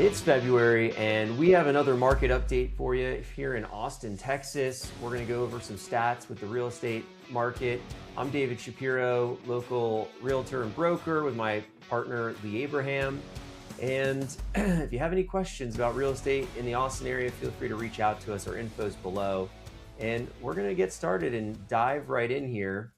It's February, and we have another market update for you here in Austin, Texas. We're going to go over some stats with the real estate market. I'm David Shapiro, local realtor and broker with my partner, Lee Abraham. And if you have any questions about real estate in the Austin area, feel free to reach out to us. Our info's below. And we're going to get started and dive right in here.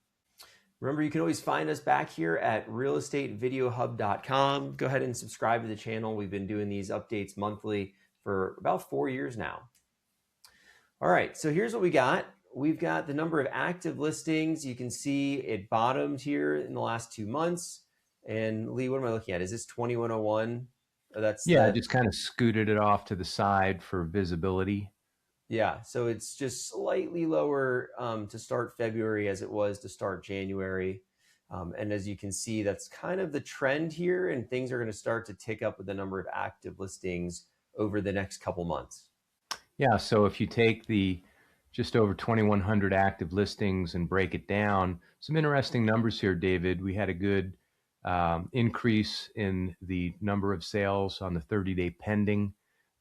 Remember, you can always find us back here at realestatevideohub.com. Go ahead and subscribe to the channel. We've been doing these updates monthly for about 4 years now. All right, so here's what we got. We've got the number of active listings. You can see it bottomed here in the last 2 months. And Lee, what am I looking at? Is this 2101? I just kind of scooted it off to the side for visibility. Yeah, so it's just slightly lower to start February as it was to start January. And as you can see, that's kind of the trend here, and things are going to start to tick up with the number of active listings over the next couple months. Yeah, so if you take the just over 2,100 active listings and break it down, some interesting numbers here, David. We had a good increase in the number of sales on the 30-day pending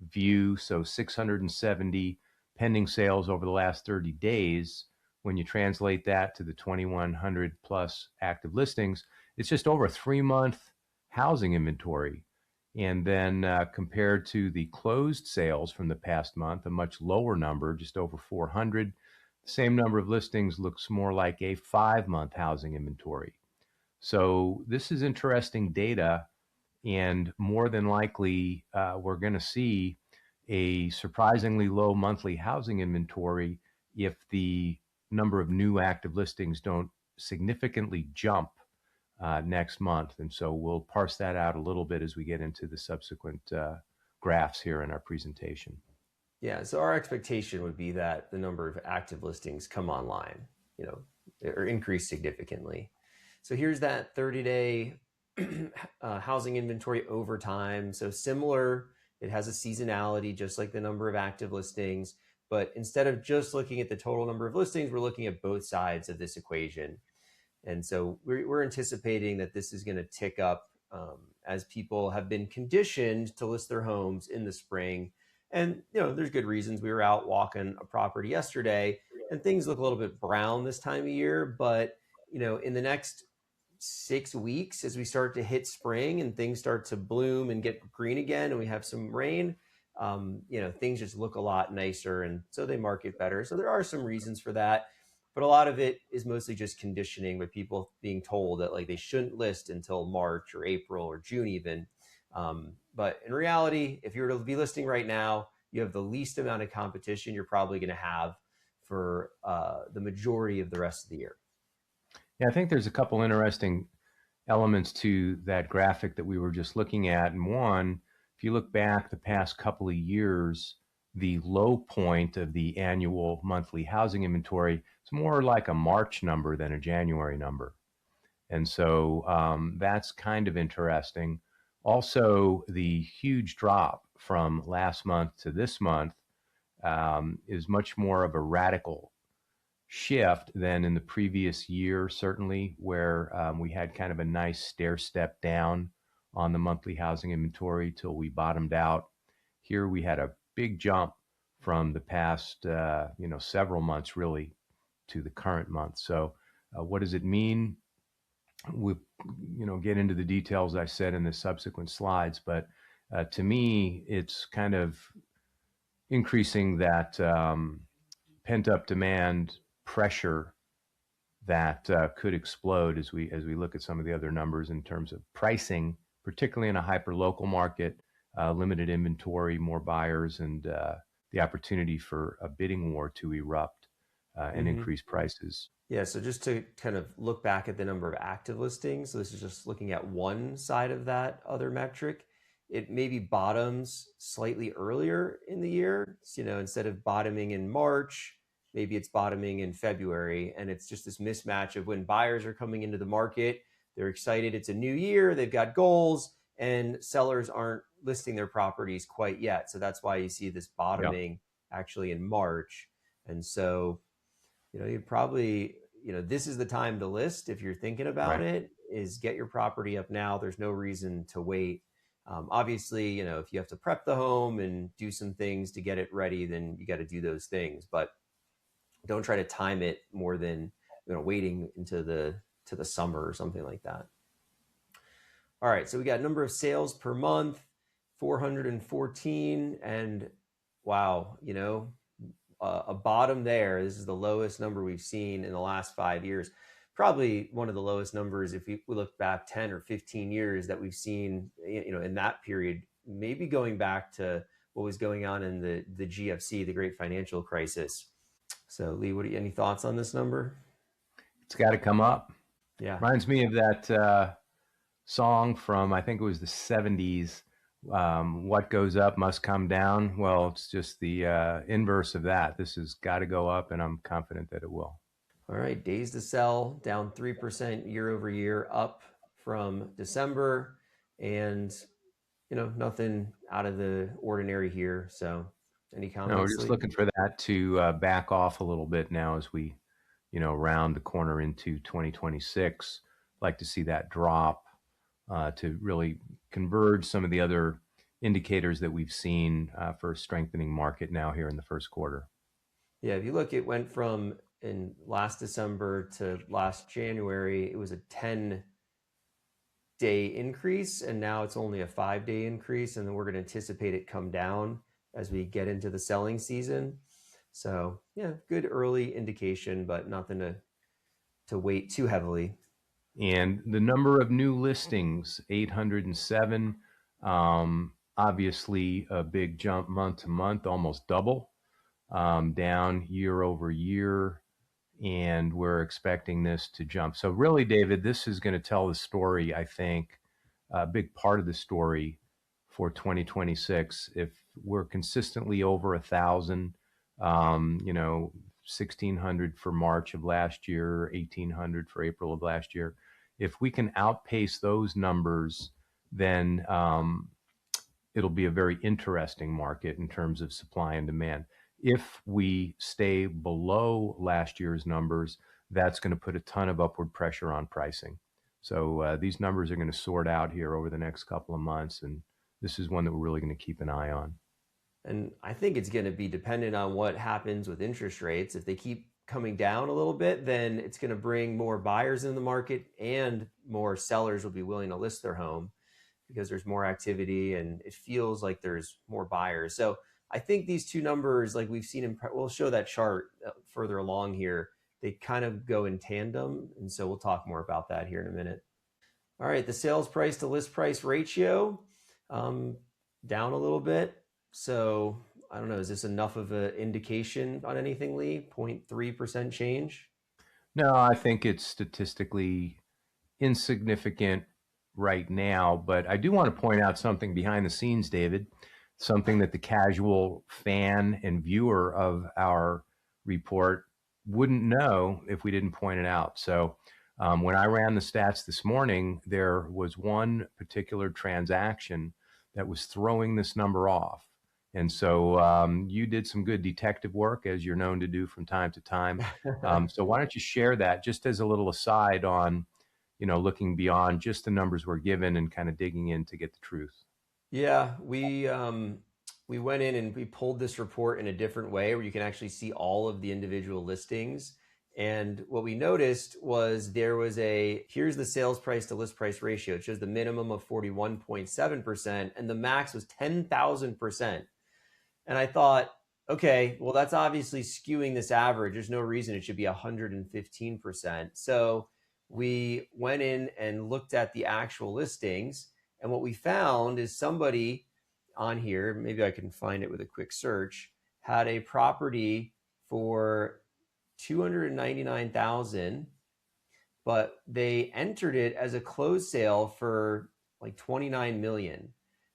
view, so 670 pending sales over the last 30 days. When you translate that to the 2,100 plus active listings, it's just over a 3-month housing inventory. And then compared to the closed sales from the past month, a much lower number, just over 400, the same number of listings looks more like a 5-month housing inventory. So this is interesting data, and more than likely, we're going to see a surprisingly low monthly housing inventory if the number of new active listings don't significantly jump next month. And so we'll parse that out a little bit as we get into the subsequent graphs here in our presentation. Yeah, so our expectation would be that the number of active listings come online, or increase significantly. So here's that 30-day housing inventory over time. So similar, it has a seasonality, just like the number of active listings. But instead of just looking at the total number of listings, we're looking at both sides of this equation. And so we're anticipating that this is going to tick up as people have been conditioned to list their homes in the spring. And, there's good reasons. We were out walking a property yesterday and things look a little bit brown this time of year. But, in the next 6 weeks, as we start to hit spring and things start to bloom and get green again and we have some rain, things just look a lot nicer. And so they market better. So there are some reasons for that. But a lot of it is mostly just conditioning, with people being told that they shouldn't list until March or April or June even. But in reality, if you were to be listing right now, you have the least amount of competition you're probably going to have for the majority of the rest of the year. Yeah, I think there's a couple interesting elements to that graphic that we were just looking at. And one, if you look back the past couple of years, the low point of the annual monthly housing inventory is more like a March number than a January number. And so that's kind of interesting. Also, the huge drop from last month to this month is much more of a radical shift than in the previous year, certainly, where we had kind of a nice stair step down on the monthly housing inventory till we bottomed out. Here we had a big jump from the past, several months really to the current month. So what does it mean? We'll, get into the details I said in the subsequent slides, but to me, it's kind of increasing that pent-up demand pressure that could explode as we look at some of the other numbers in terms of pricing, particularly in a hyper-local market, limited inventory, more buyers, and the opportunity for a bidding war to erupt and increase prices. Yeah, so just to kind of look back at the number of active listings, so this is just looking at one side of that other metric. It maybe bottoms slightly earlier in the year. So, instead of bottoming in March, maybe it's bottoming in February. And it's just this mismatch of when buyers are coming into the market, they're excited, it's a new year, they've got goals, and sellers aren't listing their properties quite yet. So that's why you see this bottoming actually in March. And so, you'd probably, this is the time to list if you're thinking about it, is get your property up now. There's no reason to wait. Obviously, if you have to prep the home and do some things to get it ready, then you got to do those things. But don't try to time it more than waiting into the summer or something like that. All right, so we got number of sales per month, 414, and wow, a bottom there. This is the lowest number we've seen in the last 5 years. Probably one of the lowest numbers if we look back 10 or 15 years that we've seen, in that period, maybe going back to what was going on in the GFC, the Great Financial Crisis. So, Lee, any thoughts on this number? It's got to come up. Yeah. Reminds me of that song from, I think it was the 70s. What goes up must come down. Well, it's just the inverse of that. This has got to go up, and I'm confident that it will. All right, days to sell down 3% year over year, up from December, and nothing out of the ordinary here. So, any No, we're comments, just Lee? looking for that to back off a little bit now as we, round the corner into 2026. Like to see that drop to really converge some of the other indicators that we've seen for a strengthening market now here in the first quarter. Yeah, if you look, it went from in last December to last January, it was a 10-day increase, and now it's only a 5-day increase, and then we're going to anticipate it come down as we get into the selling season. So yeah, good early indication, but nothing to weight too heavily. And the number of new listings, 807, obviously a big jump month to month, almost double, down year over year. And we're expecting this to jump. So really, David, this is going to tell the story, I think, a big part of the story for 2026. If we're consistently over 1,000, 1,600 for March of last year, 1,800 for April of last year. If we can outpace those numbers, then it'll be a very interesting market in terms of supply and demand. If we stay below last year's numbers, that's going to put a ton of upward pressure on pricing. So these numbers are going to sort out here over the next couple of months, and this is one that we're really going to keep an eye on. And I think it's going to be dependent on what happens with interest rates. If they keep coming down a little bit, then it's going to bring more buyers in the market, and more sellers will be willing to list their home because there's more activity and it feels like there's more buyers. So I think these two numbers, like we've seen, we'll show that chart further along here, they kind of go in tandem. And so we'll talk more about that here in a minute. All right, the sales price to list price ratio, down a little bit. So I don't know, is this enough of an indication on anything, Lee? 0.3% change? No, I think it's statistically insignificant right now, but I do want to point out something behind the scenes, David, something that the casual fan and viewer of our report wouldn't know if we didn't point it out. So when I ran the stats this morning, there was one particular transaction that was throwing this number off. And so you did some good detective work, as you're known to do from time to time. So why don't you share that just as a little aside on, looking beyond just the numbers we're given and kind of digging in to get the truth. Yeah, we went in and we pulled this report in a different way where you can actually see all of the individual listings. And what we noticed was there was here's the sales price to list price ratio. It shows the minimum of 41.7% and the max was 10,000%. And I thought, okay, well, that's obviously skewing this average. There's no reason it should be 115%. So we went in and looked at the actual listings. And what we found is somebody on here, maybe I can find it with a quick search, had a property for 299,000, but they entered it as a closed sale for like 29 million.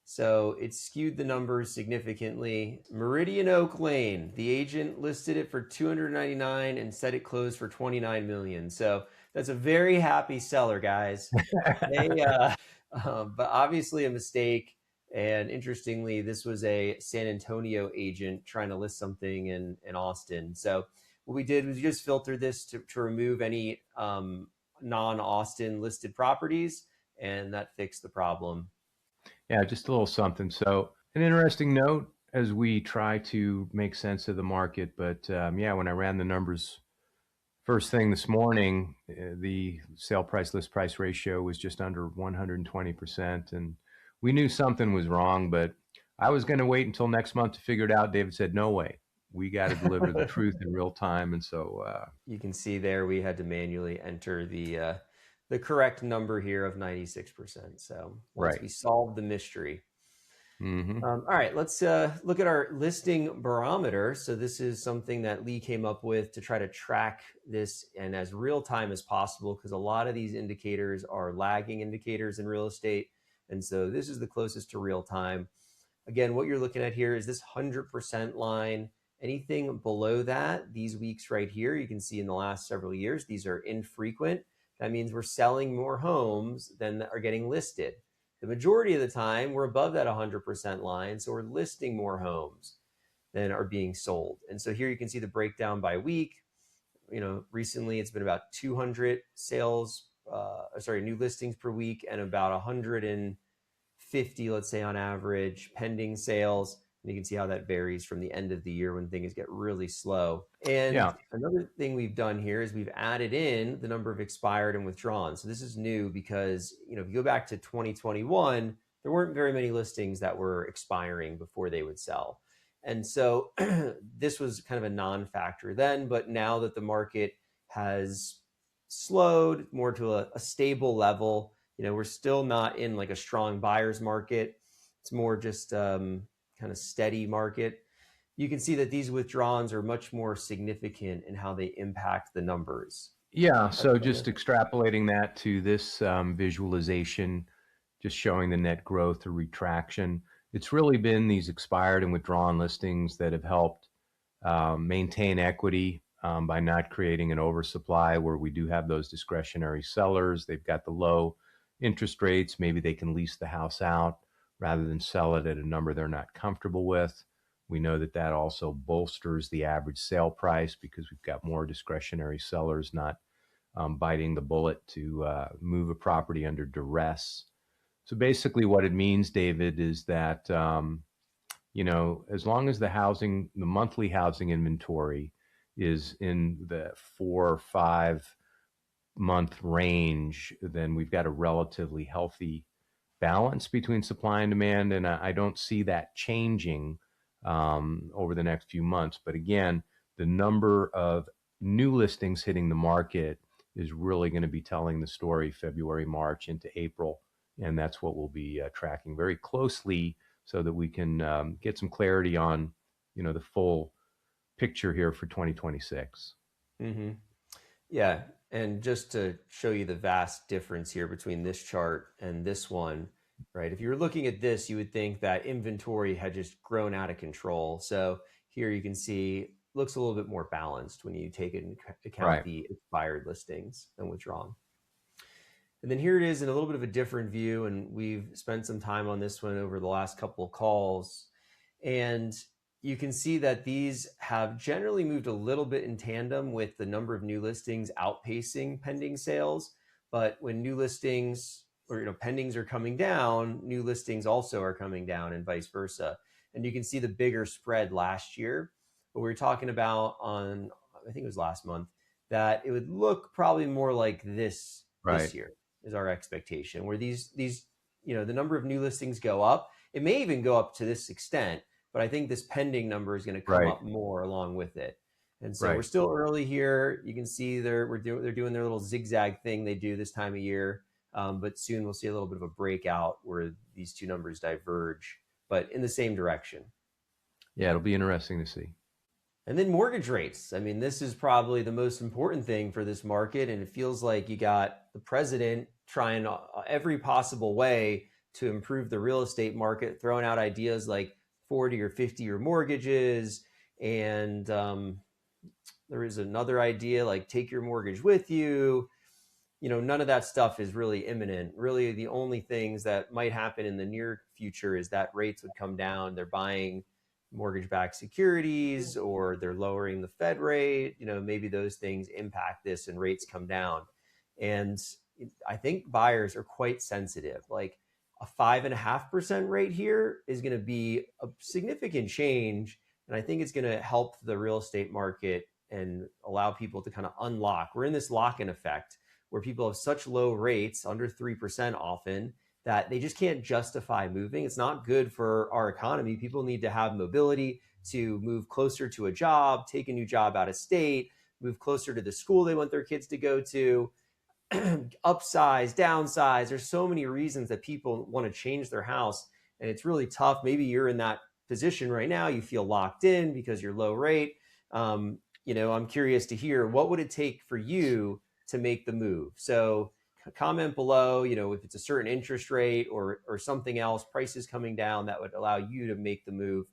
So it skewed the numbers significantly. Meridian Oak Lane, the agent listed it for 299 and said it closed for 29 million. So that's a very happy seller, guys. But obviously a mistake. And interestingly, this was a San Antonio agent trying to list something in Austin. So what we did was we just filtered this to remove any non-Austin listed properties, and that fixed the problem. Yeah, just a little something. So, an interesting note as we try to make sense of the market. But yeah, when I ran the numbers first thing this morning, the sale price list price ratio was just under 120%. And we knew something was wrong, but I was going to wait until next month to figure it out. David said, no way. We got to deliver the truth in real time. And so, You can see there we had to manually enter the correct number here of 96%. So once right. we solved the mystery. Hmm. All right, let's look at our listing barometer. So this is something that Lee came up with to try to track this and as real time as possible, because a lot of these indicators are lagging indicators in real estate. And so this is the closest to real time. Again, what you're looking at here is this 100% line. Anything below that, these weeks right here, you can see in the last several years, these are infrequent. That means we're selling more homes than are getting listed. The majority of the time, we're above that 100% line, so we're listing more homes than are being sold. And so here you can see the breakdown by week. Recently it's been about 200 new listings per week, and about 150, let's say on average, pending sales. And you can see how that varies from the end of the year when things get really slow. And Yeah. another thing we've done here is we've added in the number of expired and withdrawn. So this is new because, if you go back to 2021, there weren't very many listings that were expiring before they would sell. And so this was kind of a non-factor then, but now that the market has slowed more to a stable level, we're still not in like a strong buyer's market. It's more just kind of steady market. You can see that these withdrawals are much more significant in how they impact the numbers. Yeah. So, just extrapolating that to this visualization, just showing the net growth or retraction. It's really been these expired and withdrawn listings that have helped maintain equity by not creating an oversupply where we do have those discretionary sellers. They've got the low interest rates. Maybe they can lease the house out rather than sell it at a number they're not comfortable with. We know that that also bolsters the average sale price because we've got more discretionary sellers not biting the bullet to move a property under duress. So basically, what it means, David, is that as long as the monthly housing inventory is in the 4 or 5 month range, then we've got a relatively healthy balance between supply and demand. And I don't see that changing over the next few months. But again, the number of new listings hitting the market is really going to be telling the story February, March into April. And that's what we'll be tracking very closely so that we can get some clarity on, the full picture here for 2026. Mm-hmm. Yeah. And just to show you the vast difference here between this chart and this one, right? If you were looking at this, you would think that inventory had just grown out of control. So here you can see looks a little bit more balanced when you take into account Right. the expired listings and withdrawn. And then here it is in a little bit of a different view. And we've spent some time on this one over the last couple of calls. And you can see that these have generally moved a little bit in tandem with the number of new listings outpacing pending sales. But when new listings or pendings are coming down, new listings also are coming down and vice versa. And you can see the bigger spread last year. But we were talking about on, I think it was last month, that it would look probably more like this Right. year is our expectation, where these the number of new listings go up. It may even go up to this extent, but I think this pending number is going to come Right. up more along with it. And so we're Right. still early here. You can see they're doing their little zigzag thing they do this time of year, but soon we'll see a little bit of a breakout where these two numbers diverge, but in the same direction. Yeah, it'll be interesting to see. And then mortgage rates. I mean, this is probably the most important thing for this market. And it feels like you got the president trying every possible way to improve the real estate market, throwing out ideas like 40 or 50-year mortgages. And there is another idea like take your mortgage with you. None of that stuff is really imminent. Really, the only things that might happen in the near future is that rates would come down. They're buying mortgage-backed securities or they're lowering the Fed rate. Maybe those things impact this and rates come down. And I think buyers are quite sensitive. Like a 5.5% rate here is going to be a significant change. And I think it's going to help the real estate market and allow people to kind of unlock. We're in this lock-in effect where people have such low rates, under 3% often, that they just can't justify moving. It's not good for our economy. People need to have mobility to move closer to a job, take a new job out of state, move closer to the school they want their kids to go to, upsize, downsize. There's so many reasons that people want to change their house, and it's really tough. Maybe you're in that position right now. You feel locked in because you're low rate. I'm curious to hear, what would it take for you to make the move? So comment below, if it's a certain interest rate or something else, prices coming down that would allow you to make the move.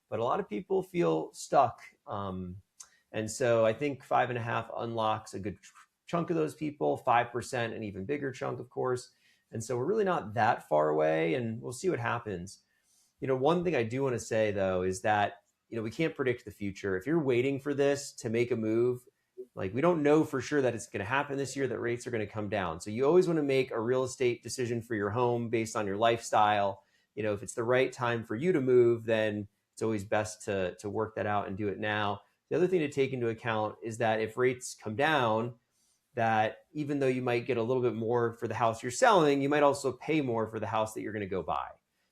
But a lot of people feel stuck. And so I think 5.5 unlocks a good chunk of those people, 5% an even bigger chunk, of course. And so we're really not that far away, and we'll see what happens. One thing I do want to say, though, is that, we can't predict the future. If you're waiting for this to make a move, like, we don't know for sure that it's going to happen this year, that rates are going to come down. So you always want to make a real estate decision for your home based on your lifestyle. If it's the right time for you to move, then it's always best to work that out and do it now. The other thing to take into account is that if rates come down, that even though you might get a little bit more for the house you're selling, you might also pay more for the house that you're going to go buy.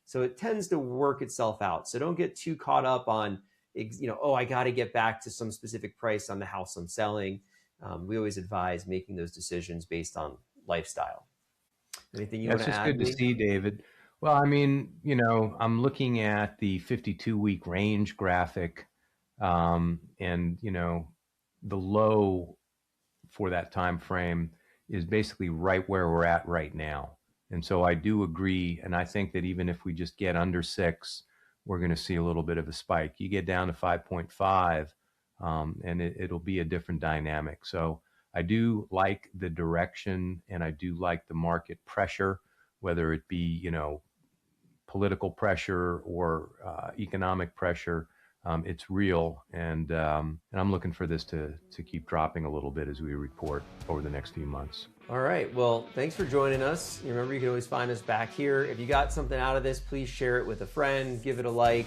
So it tends to work itself out. So don't get too caught up on, I got to get back to some specific price on the house I'm selling. We always advise making those decisions based on lifestyle. Anything you want to add? That's just good to see, David. Well, I mean, I'm looking at the 52-week range graphic, and the low for that time frame is basically right where we're at right now. And so I do agree, and I think that even if we just get under 6, we're going to see a little bit of a spike. You get down to 5.5, and it'll be a different dynamic. So I do like the direction, and I do like the market pressure, whether it be, political pressure or economic pressure. It's real, and I'm looking for this to keep dropping a little bit as we report over the next few months. All right. Well, thanks for joining us. Remember, you can always find us back here. If you got something out of this, please share it with a friend, give it a like,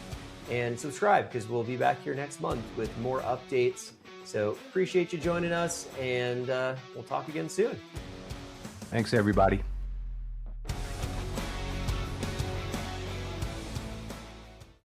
and subscribe, because we'll be back here next month with more updates. So appreciate you joining us, and we'll talk again soon. Thanks, everybody.